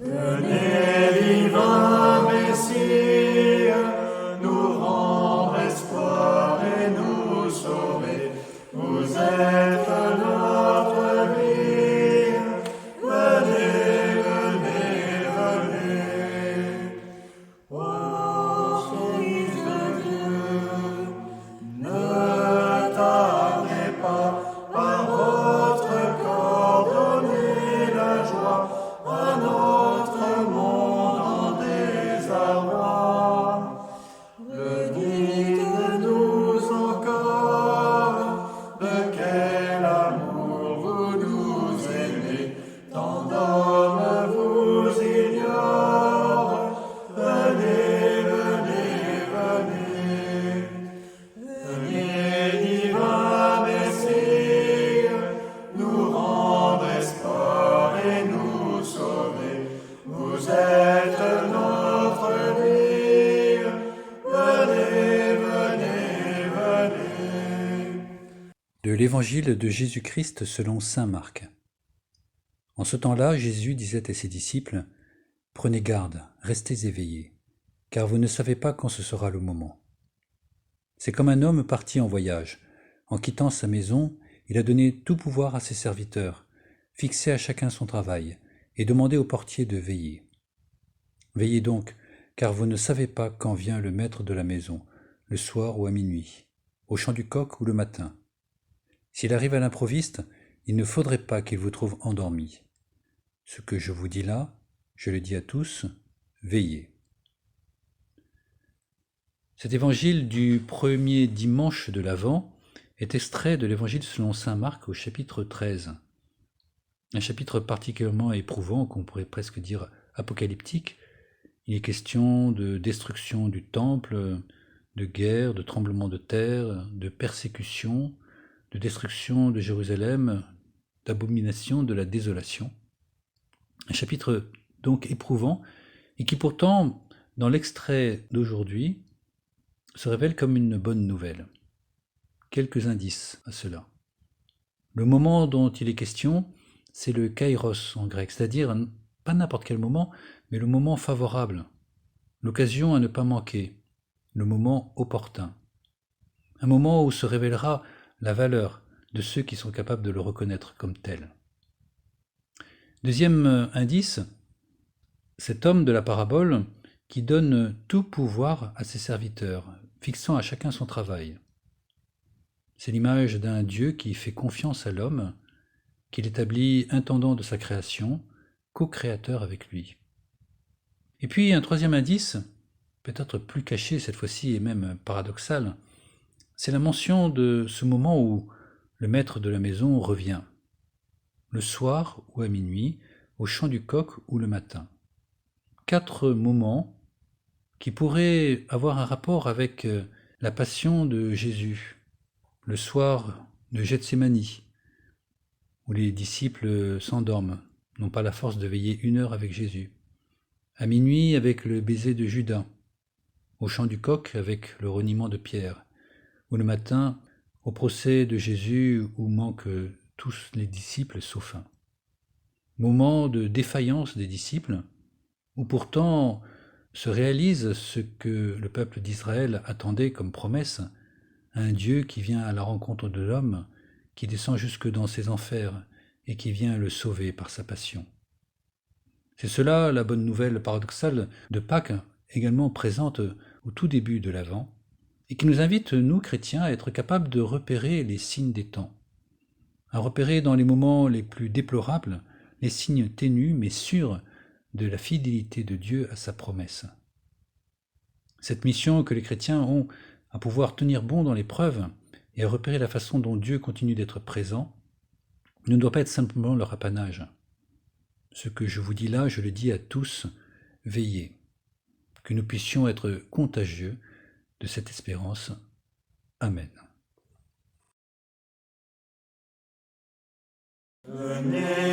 Venez, divin Messie, nous rendre espoir et nous sauver. Vous êtes notre vie. Venez, venez, venez. Ô Fils de Dieu, ne tardez pas par votre corps, donnez la joie à notre monde en désarroi. Dites-nous encore de quel amour vous nous aimez, tant d'hommes vous ignorent. Venez, venez, venez. Venez, divin Messie, nous rendre espoir et nous sauver. Vous êtes notre vie. Venez, venez, venez. De l'Évangile de Jésus-Christ selon saint Marc. En ce temps-là, Jésus disait à ses disciples : « Prenez garde, restez éveillés, car vous ne savez pas quand ce sera le moment. C'est comme un homme parti en voyage. En quittant sa maison, il a donné tout pouvoir à ses serviteurs, fixé à chacun son travail, et demandé au portier de veiller. Veillez donc, car vous ne savez pas quand vient le maître de la maison, le soir ou à minuit, au chant du coq ou le matin. S'il arrive à l'improviste, il ne faudrait pas qu'il vous trouve endormi. Ce que je vous dis là, je le dis à tous, veillez. » Cet évangile du premier dimanche de l'Avent est extrait de l'évangile selon saint Marc au chapitre 13. Un chapitre particulièrement éprouvant, qu'on pourrait presque dire apocalyptique. Il est question de destruction du temple, de guerre, de tremblement de terre, de persécution, de destruction de Jérusalem, d'abomination, de la désolation. Un chapitre donc éprouvant et qui pourtant, dans l'extrait d'aujourd'hui, se révèle comme une bonne nouvelle. Quelques indices à cela. Le moment dont il est question, c'est le kairos en grec, c'est-à-dire pas n'importe quel moment, mais le moment favorable, l'occasion à ne pas manquer, le moment opportun. Un moment où se révélera la valeur de ceux qui sont capables de le reconnaître comme tel. Deuxième indice, cet homme de la parabole qui donne tout pouvoir à ses serviteurs, fixant à chacun son travail. C'est l'image d'un Dieu qui fait confiance à l'homme, qu'il établit intendant de sa création, co-créateur avec lui. Et puis un troisième indice, peut-être plus caché cette fois-ci et même paradoxal, c'est la mention de ce moment où le maître de la maison revient, le soir ou à minuit, au chant du coq ou le matin. 4 moments qui pourraient avoir un rapport avec la passion de Jésus, le soir de Gethsémani, où les disciples s'endorment, n'ont pas la force de veiller 1 heure avec Jésus, à minuit avec le baiser de Judas, au chant du coq avec le reniement de Pierre, ou le matin au procès de Jésus où manquent tous les disciples sauf un. Moment de défaillance des disciples, où pourtant se réalise ce que le peuple d'Israël attendait comme promesse, un Dieu qui vient à la rencontre de l'homme, qui descend jusque dans ses enfers et qui vient le sauver par sa passion. C'est cela la bonne nouvelle paradoxale de Pâques, également présente au tout début de l'Avent, et qui nous invite, nous chrétiens, à être capables de repérer les signes des temps, à repérer dans les moments les plus déplorables les signes ténus mais sûrs de la fidélité de Dieu à sa promesse. Cette mission que les chrétiens ont à pouvoir tenir bon dans l'épreuve et à repérer la façon dont Dieu continue d'être présent ne doit pas être simplement leur apanage. Ce que je vous dis là, je le dis à tous, veillez, que nous puissions être contagieux de cette espérance. Amen. Venez,